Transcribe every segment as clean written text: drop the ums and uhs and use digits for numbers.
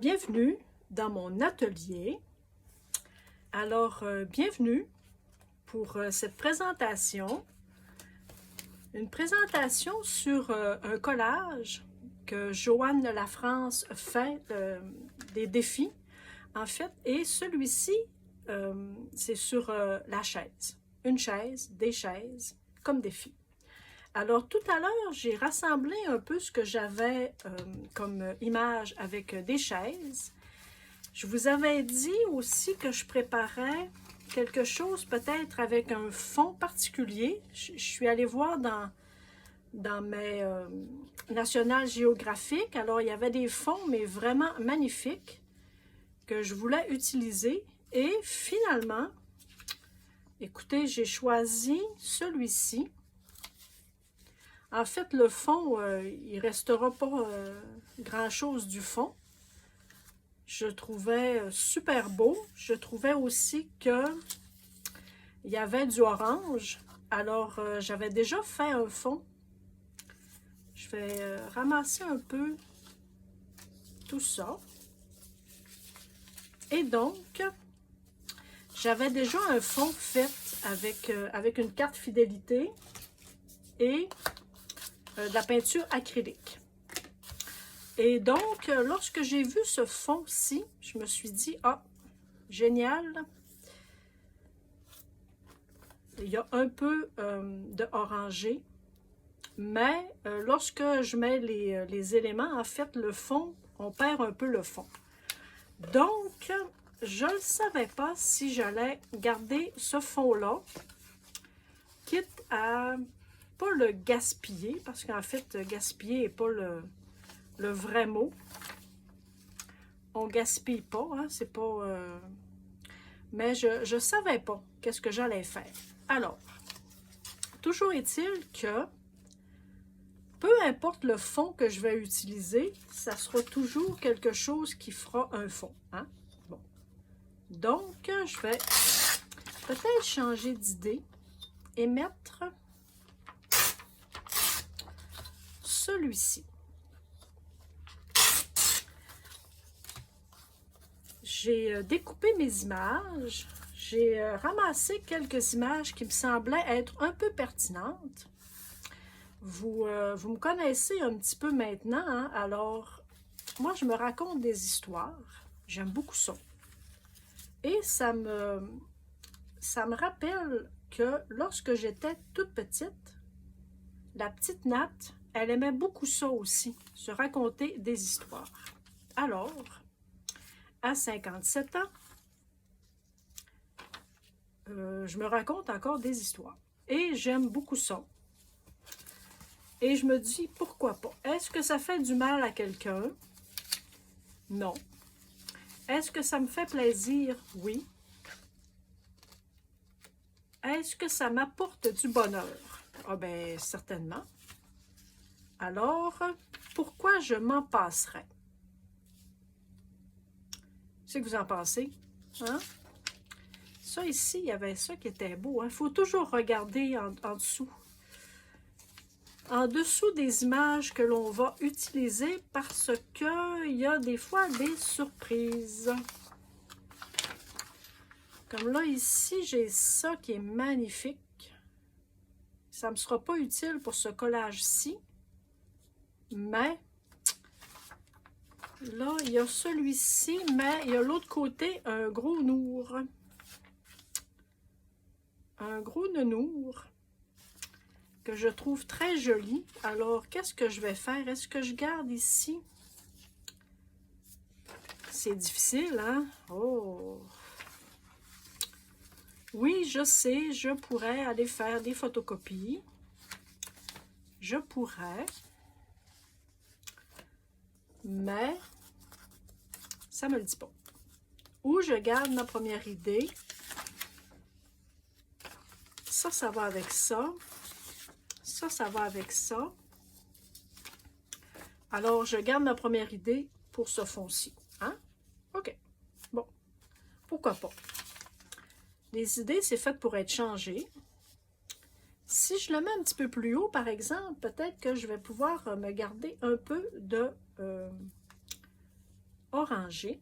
Bienvenue dans mon atelier. Alors, bienvenue pour cette présentation. Une présentation sur un collage que Joanne Lafrance fait des défis, en fait. Et celui-ci, c'est sur la chaise. Une chaise, des chaises, comme défi. Alors, tout à l'heure, j'ai rassemblé un peu ce que j'avais comme image avec des chaises. Je vous avais dit aussi que je préparais quelque chose peut-être avec un fond particulier. Je suis allée voir dans mes National Geographic. Alors, il y avait des fonds, mais vraiment magnifiques, que je voulais utiliser. Et finalement, écoutez, j'ai choisi celui-ci. En fait, le fond, il ne restera pas grand-chose du fond. Je trouvais super beau. Je trouvais aussi qu'il y avait du orange. Alors, j'avais déjà fait un fond. Je vais ramasser un peu tout ça. Et donc, j'avais déjà un fond fait avec une carte fidélité et de la peinture acrylique. Et donc, lorsque j'ai vu ce fond-ci, je me suis dit, ah, génial. Il y a un peu de orangé, mais lorsque je mets les éléments, en fait, le fond, on perd un peu le fond. Donc, je ne savais pas si j'allais garder ce fond-là, quitte à pas le gaspiller, parce qu'en fait, gaspiller n'est pas le vrai mot. On gaspille pas, hein, c'est pas... Mais je ne savais pas qu'est-ce que j'allais faire. Alors, toujours est-il que, peu importe le fond que je vais utiliser, ça sera toujours quelque chose qui fera un fond. Hein? Bon. Donc, je vais peut-être changer d'idée et mettre celui-ci. J'ai découpé mes images. J'ai ramassé quelques images qui me semblaient être un peu pertinentes. Vous me connaissez un petit peu maintenant, hein? Alors, moi, je me raconte des histoires. J'aime beaucoup ça. Et ça me rappelle que lorsque j'étais toute petite, la petite Nat, elle aimait beaucoup ça aussi, se raconter des histoires. Alors, à 57 ans, je me raconte encore des histoires. Et j'aime beaucoup ça. Et je me dis, pourquoi pas? Est-ce que ça fait du mal à quelqu'un? Non. Est-ce que ça me fait plaisir? Oui. Est-ce que ça m'apporte du bonheur? Ah bien, certainement. Alors, pourquoi je m'en passerais? C'est que vous en pensez? Hein? Ça ici, il y avait ça qui était beau. Il faut toujours regarder en dessous. En dessous des images que l'on va utiliser parce qu'il y a des fois des surprises. Comme là, ici, j'ai ça qui est magnifique. Ça ne me sera pas utile pour ce collage-ci. Mais là, il y a celui-ci, mais il y a l'autre côté un gros nour. Un gros nounours que je trouve très joli. Alors, qu'est-ce que je vais faire? Est-ce que je garde ici? C'est difficile, hein? Oh! Oui, je sais, je pourrais aller faire des photocopies. Je pourrais. Mais, ça ne me le dit pas. Ou je garde ma première idée. Ça, ça va avec ça. Ça, ça va avec ça. Alors, je garde ma première idée pour ce fond-ci. Hein? OK. Bon. Pourquoi pas? Les idées, c'est fait pour être changé. Si je le mets un petit peu plus haut, par exemple, peut-être que je vais pouvoir me garder un peu de orangé.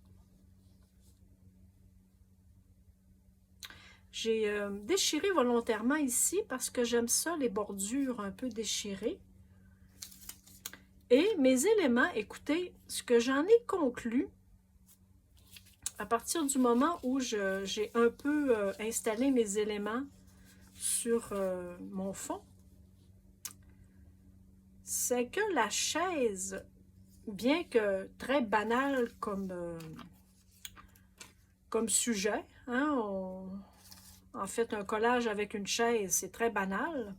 J'ai déchiré volontairement ici parce que j'aime ça, les bordures un peu déchirées. Et mes éléments, écoutez, ce que j'en ai conclu, à partir du moment où j'ai un peu installé mes éléments sur mon fond, c'est que la chaise, bien que très banale comme sujet, hein, en fait, un collage avec une chaise, c'est très banal,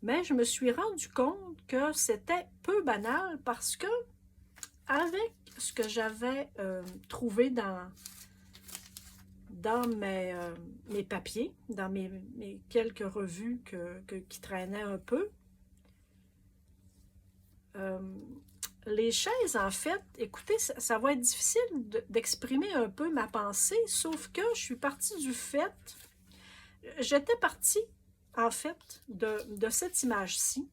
mais je me suis rendu compte que c'était peu banal parce que, avec ce que j'avais trouvé dans mes papiers, dans mes quelques revues qui traînaient un peu, les chaises, en fait, écoutez, ça va être difficile d'exprimer un peu ma pensée, sauf que je suis partie du fait, j'étais partie, en fait, de cette image-ci,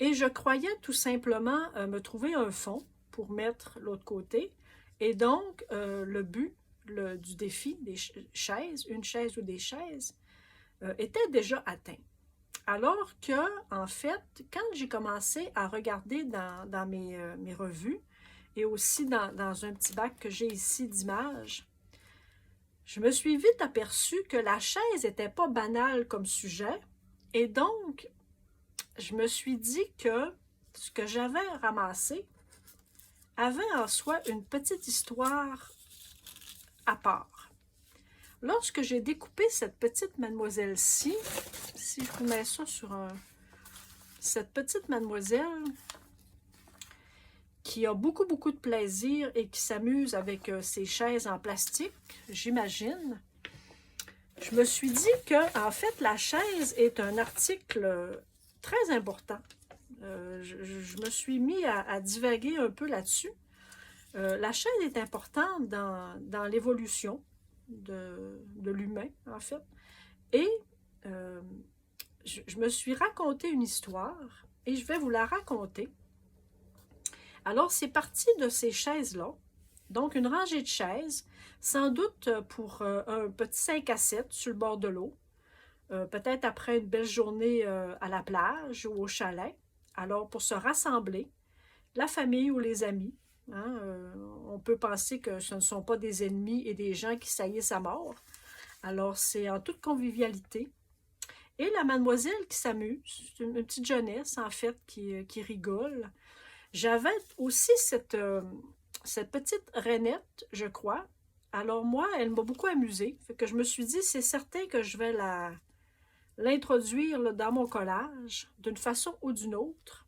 et je croyais tout simplement me trouver un fond pour mettre l'autre côté, et donc le but du défi des chaises, une chaise ou des chaises, était déjà atteint. Alors que, en fait, quand j'ai commencé à regarder dans mes revues et aussi dans un petit bac que j'ai ici d'images, je me suis vite aperçue que la chaise n'était pas banale comme sujet. Et donc, je me suis dit que ce que j'avais ramassé avait en soi une petite histoire à part. Lorsque j'ai découpé cette petite mademoiselle-ci, si je vous mets ça sur cette petite mademoiselle qui a beaucoup de plaisir et qui s'amuse avec ses chaises en plastique, j'imagine, je me suis dit que, en fait, la chaise est un article très important. Je me suis mis à divaguer un peu là-dessus. La chaise est importante dans l'évolution de l'humain, en fait. Et je me suis raconté une histoire et je vais vous la raconter. Alors, c'est parti de ces chaises-là. Donc, une rangée de chaises, sans doute pour un petit 5 à 7 sur le bord de l'eau. Peut-être après une belle journée à la plage ou au chalet. Alors, pour se rassembler, la famille ou les amis. Hein, on peut penser que ce ne sont pas des ennemis et des gens qui saillissent à mort. Alors, c'est en toute convivialité. Et la mademoiselle qui s'amuse, une petite jeunesse, en fait, qui rigole. J'avais aussi cette petite rainette, je crois. Alors, moi, elle m'a beaucoup amusée. Fait que je me suis dit, c'est certain que je vais l'introduire dans mon collage, d'une façon ou d'une autre.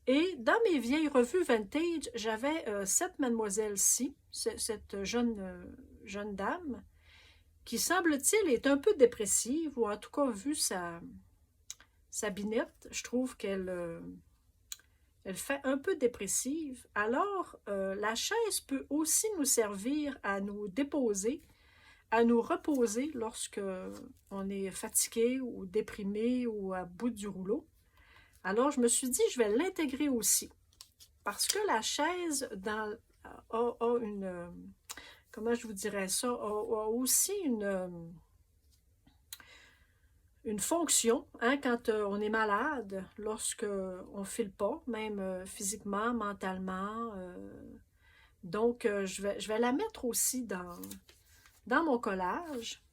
Et dans mes vieilles revues vintage, j'avais cette mademoiselle-ci, cette jeune dame, qui semble-t-il est un peu dépressive, ou en tout cas, vu sa binette, je trouve qu'elle elle fait un peu dépressive. Alors, la chaise peut aussi nous servir à nous déposer, à nous reposer lorsque on est fatigué ou déprimé ou à bout du rouleau. Alors, je me suis dit, je vais l'intégrer aussi. Parce que la chaise a une... comment je vous dirais ça? A aussi une fonction, hein, quand on est malade, lorsqu'on ne file pas, même physiquement, mentalement. Donc, je vais la mettre aussi dans mon collage.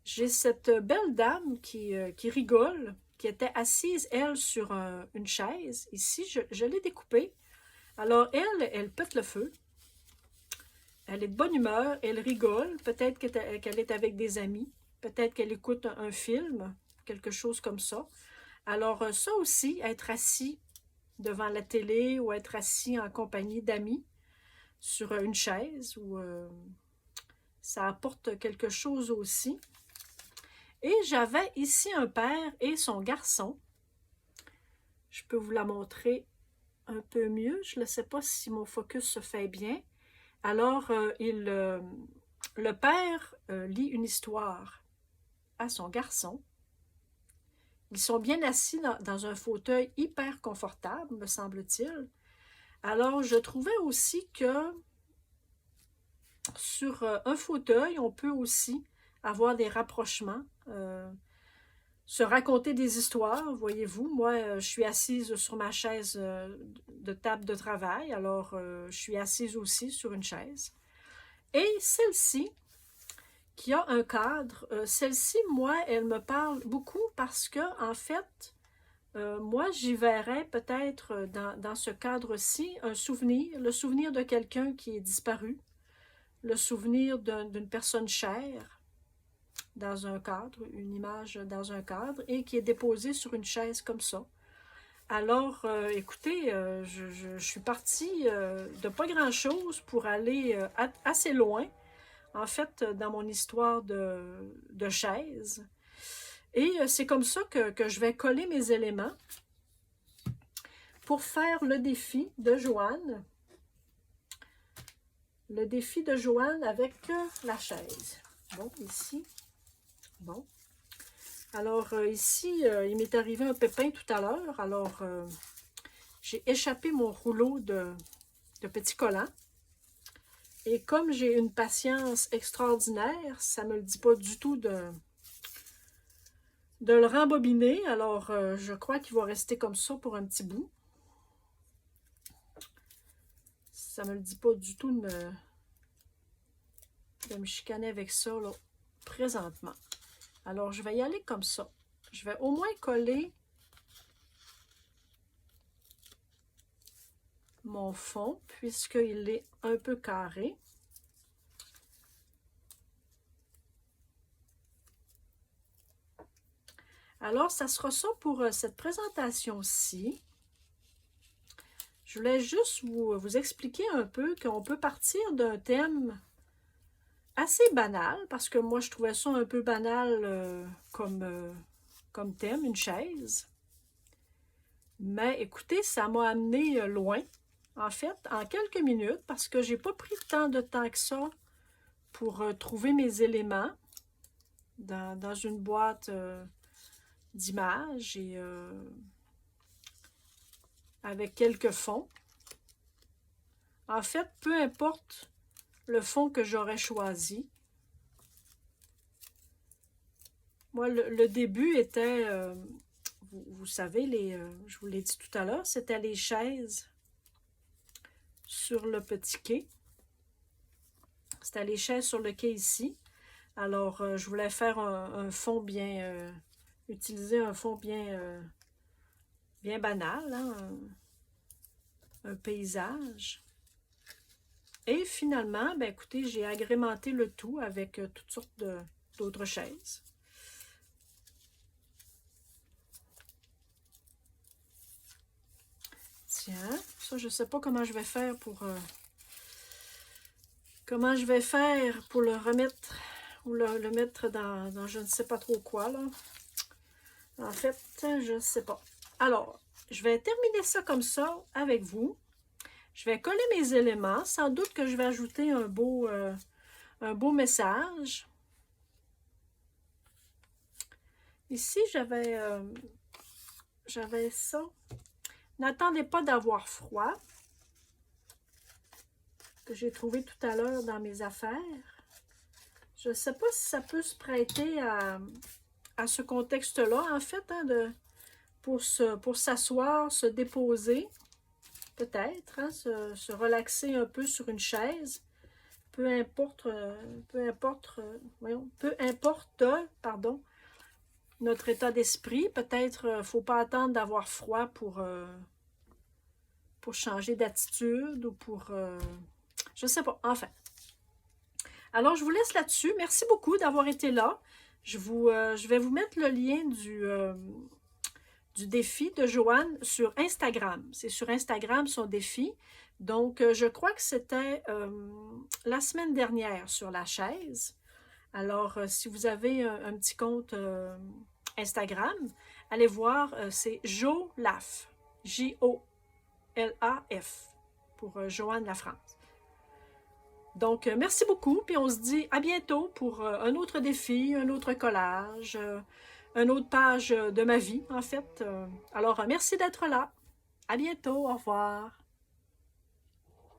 J'ai cette belle dame qui rigole, qui était assise, elle, sur une chaise. Ici, je l'ai découpée. Alors, elle pète le feu. Elle est de bonne humeur, elle rigole. Peut-être qu'elle est avec des amis. Peut-être qu'elle écoute un film, quelque chose comme ça. Alors, ça aussi, être assis devant la télé ou être assis en compagnie d'amis sur une chaise, ça apporte quelque chose aussi. Et j'avais ici un père et son garçon. Je peux vous la montrer un peu mieux. Je ne sais pas si mon focus se fait bien. Alors, le père lit une histoire à son garçon. Ils sont bien assis dans un fauteuil hyper confortable, me semble-t-il. Alors, je trouvais aussi que sur un fauteuil, on peut aussi avoir des rapprochements, se raconter des histoires, voyez-vous. Moi, je suis assise sur ma chaise de table de travail, alors je suis assise aussi sur une chaise. Et celle-ci, qui a un cadre, celle-ci, moi, elle me parle beaucoup parce que, en fait, moi, j'y verrais peut-être dans ce cadre-ci un souvenir, le souvenir de quelqu'un qui est disparu, le souvenir d'une personne chère dans un cadre, une image dans un cadre, et qui est déposée sur une chaise comme ça. Alors, écoutez, je suis partie de pas grand-chose pour aller assez loin, en fait, dans mon histoire de chaise. Et c'est comme ça que je vais coller mes éléments pour faire le défi de Joanne. Le défi de Joanne avec la chaise. Bon, ici. Bon. Alors, ici, il m'est arrivé un pépin tout à l'heure. Alors, j'ai échappé mon rouleau de petits collants. Et comme j'ai une patience extraordinaire, ça ne me le dit pas du tout de le rembobiner. Alors, je crois qu'il va rester comme ça pour un petit bout. Ça ne me le dit pas du tout de me chicaner avec ça là, présentement. Alors, je vais y aller comme ça. Je vais au moins coller mon fond, puisqu'il est un peu carré. Alors, ça sera ça pour cette présentation-ci. Je voulais juste vous expliquer un peu qu'on peut partir d'un thème assez banal, parce que moi, je trouvais ça un peu banal comme thème, une chaise. Mais écoutez, ça m'a amené loin, en fait, en quelques minutes, parce que j'ai pas pris tant de temps que ça pour trouver mes éléments dans une boîte d'images et avec quelques fonds. En fait, peu importe le fond que j'aurais choisi, moi, le début était, vous savez, je vous l'ai dit tout à l'heure, c'était les chaises sur le petit quai. C'était les chaises sur le quai ici. Alors, je voulais faire un fond bien, utiliser un fond bien, bien banal, hein, un paysage. Et finalement, ben écoutez, j'ai agrémenté le tout avec toutes sortes d'autres chaises. Tiens, ça, je ne sais pas comment je vais faire pour... comment je vais faire pour le remettre ou le mettre dans je ne sais pas trop quoi, là. En fait, je ne sais pas. Alors, je vais terminer ça comme ça avec vous. Je vais coller mes éléments. Sans doute que je vais ajouter un beau message. Ici, j'avais ça. N'attendez pas d'avoir froid, que j'ai trouvé tout à l'heure dans mes affaires. Je ne sais pas si ça peut se prêter à ce contexte-là, en fait, hein, pour s'asseoir, se déposer, peut-être, hein, se relaxer un peu sur une chaise. Peu importe, pardon, notre état d'esprit. Peut-être ne faut pas attendre d'avoir froid pour changer d'attitude ou pour... je ne sais pas, enfin. Alors, je vous laisse là-dessus. Merci beaucoup d'avoir été là. Je vais vous mettre le lien du défi de Joanne sur Instagram. C'est sur Instagram son défi. Donc, je crois que c'était la semaine dernière sur la chaise. Alors, si vous avez un petit compte Instagram, allez voir, c'est JoLaf, J-O-L-A-F, pour Joanne La France. Donc, merci beaucoup, puis on se dit à bientôt pour un autre défi, un autre collage, une autre page de ma vie, en fait. Alors, merci d'être là. À bientôt, au revoir.